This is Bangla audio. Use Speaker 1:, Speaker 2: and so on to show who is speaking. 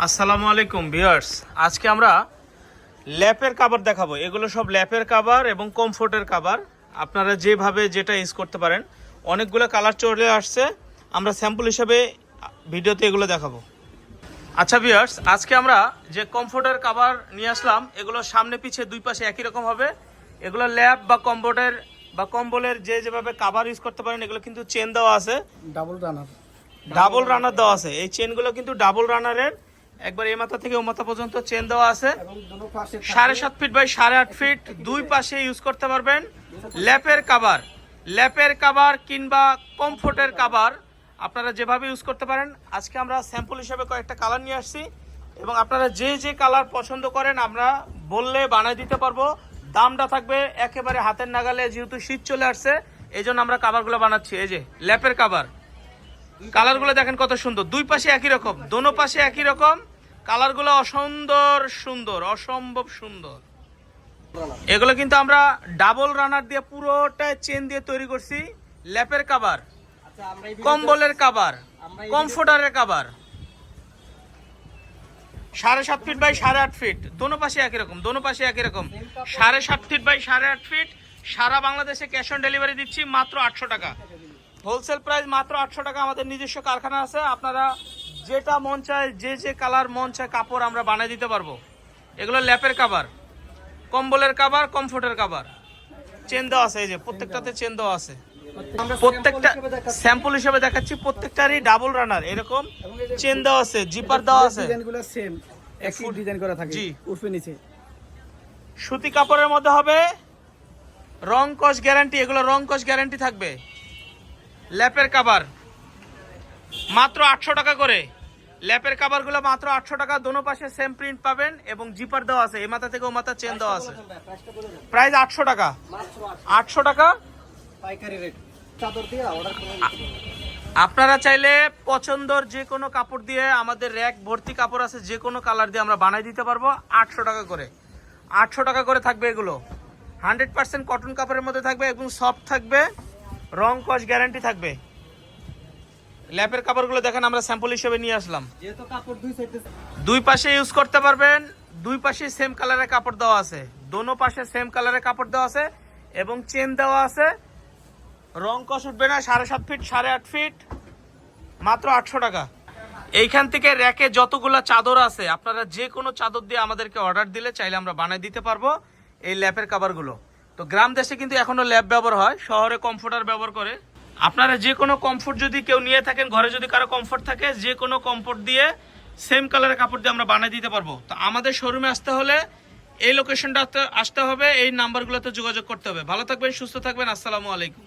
Speaker 1: আসসালামু আলাইকুম ভিউয়ার্স, আজকে আমরা ল্যাপের কভার দেখাবো। এগুলো সব ল্যাপের কভার এবং কমফোর্টের কভার। আপনারা যেভাবে যেটা ইউজ করতে পারেন। অনেকগুলো কালার চলে আসছে, আমরা স্যাম্পল হিসেবে ভিডিওতে এগুলো দেখাবো। আচ্ছা ভিউয়ার্স, আজকে আমরা যে কমফোর্টের কভার নিয়ে আসলাম, এগুলো সামনে পিছে দুই পাশে একই রকম হবে। এগুলো ল্যাপ বা কমফোর্টের বা কম্বলের যেভাবে কভার ইউজ করতে পারেন, এগুলো কিন্তু চেন দেওয়া আছে, ডাবল রানার দেওয়া আছে। এই চেনগুলো কিন্তু ডাবল রানারের, একবার এই মাথা থেকে ও মাথা পর্যন্ত চেন দেওয়া আছে। 7.5 ফিট বাই 8.5 ফিট, দুই পাশে ইউজ করতে পারবেন। ল্যাপের কভার কিংবা কমফোর্টের কভার আপনারা যেভাবে ইউজ করতে পারেন। আজকে আমরা স্যাম্পল হিসেবে কয়েকটা কালার নিয়ে আসছি এবং আপনারা যে কালার পছন্দ করেন আমরা বললে বানিয়ে দিতে পারবো। দামটা থাকবে একেবারে হাতের নাগালে, যেহেতু শীত চলে আসছে এই জন্য আমরা কাভারগুলো বানাচ্ছি। এই যে ল্যাপের কভার, কালারগুলো দেখেন কত সুন্দর, দুই পাশে একই রকম, দোনো পাশে একই রকম। কালারগুলো অসম্ভব সুন্দর। এগুলো কিন্তু আমরা ডাবল রানার দিয়ে পুরোটা চেন দিয়ে তৈরি করছি। ল্যাপের কভার, কম্বলের কভার, কমফোর্টারের কভার, 7.5 ফিট বাই 8.5 ফিট, দোনো পাশে একই রকম, 7.5 ফিট বাই 8.5 ফিট। সারা বাংলাদেশে ক্যাশ অন ডেলিভারি দিচ্ছি মাত্র 800 টাকা। হোলসেল প্রাইস মাত্র 800 টাকা। আমাদের নিজস্ব কারখানা আছে, আপনারা যেটা মন চায়, যে কালার মন চায় কাপড় আমরা বানিয়ে দিতে পারবো। এগুলো ল্যাপের কভার, কম্বলের কভার, কমফোর্টের কভার, চেন দেওয়া আছে। এই যে প্রত্যেকটাতে চেন দেওয়া আছে। প্রত্যেকটা স্যাম্পল হিসেবে দেখাচ্ছি, প্রত্যেকটারই ডাবল রানার এরকম চেন দেওয়া আছে, জিপার দেওয়া আছে। জি, সুতি কাপড়ের মধ্যে হবে, রং কস গ্যারান্টি। এগুলো রং কস গ্যারান্টি থাকবে। ল্যাপের কভার মাত্র 800 টাকা করে। ল্যাপের কভারগুলো মাত্র 800 টাকা। দোনো পাশে সেম প্রিন্ট পাবেন এবং জিপার দেওয়া আছে, এই মাথা থেকে ও মাথা চেন দেওয়া আছে। প্রাইস 800 টাকা, 800 টাকা পাইকারি রেট। আপনারা চাইলে পছন্দের যে কোনো কাপড় দিয়ে, আমাদের র্যাক ভর্তি কাপড় আছে, যে কোনো কালার দিয়ে আমরা বানাই দিতে পারবো। 800 টাকা করে, 800 টাকা করে থাকবে। এগুলো 100% কটন কাপড়ের মধ্যে থাকবে এবং সফট থাকবে, রং কস গ্যারান্টি থাকবে। ল্যাপের কাপড়গুলো দেখেন আমরা স্যাম্পল হিসেবে নিয়ে আসলাম। দুই পাশে ইউজ করতে পারবেন, দুই পাশে সেম কালারের কাপড় দেওয়া আছে, দোনো পাশে সেম কালারের কাপড় দেওয়া আছে এবং চেন দেওয়া আছে। রং কস উঠবে না। 7.5 ফিট 8.5 ফিট, মাত্র 800 টাকা। এইখান থেকে র্যাকে যতগুলা চাদর আছে, আপনারা যে কোনো চাদর দিয়ে আমাদেরকে অর্ডার দিলে চাইলে আমরা বানিয়ে দিতে পারবো এই ল্যাপের কাভারগুলো। তো গ্রাম দেশে কিন্তু এখনো ল্যাপ ব্যবহার হয়, শহরে কমফোর্টার ব্যবহার করে। আপনারা যে কোনো কমফোর্ট যদি কেউ নিয়ে থাকেন, ঘরে যদি কারো কমফোর্ট থাকে, যে কোনো কমফোর্ট দিয়ে সেম কালারের কাপড় দিয়ে আমরা বানিয়ে দিতে পারবো। তো আমাদের শোরুমে আসতে হলে এই লোকেশনটা আসতে হবে, এই নাম্বারগুলোতে যোগাযোগ করতে হবে। ভালো থাকবেন, সুস্থ থাকবেন। আসসালামু আলাইকুম।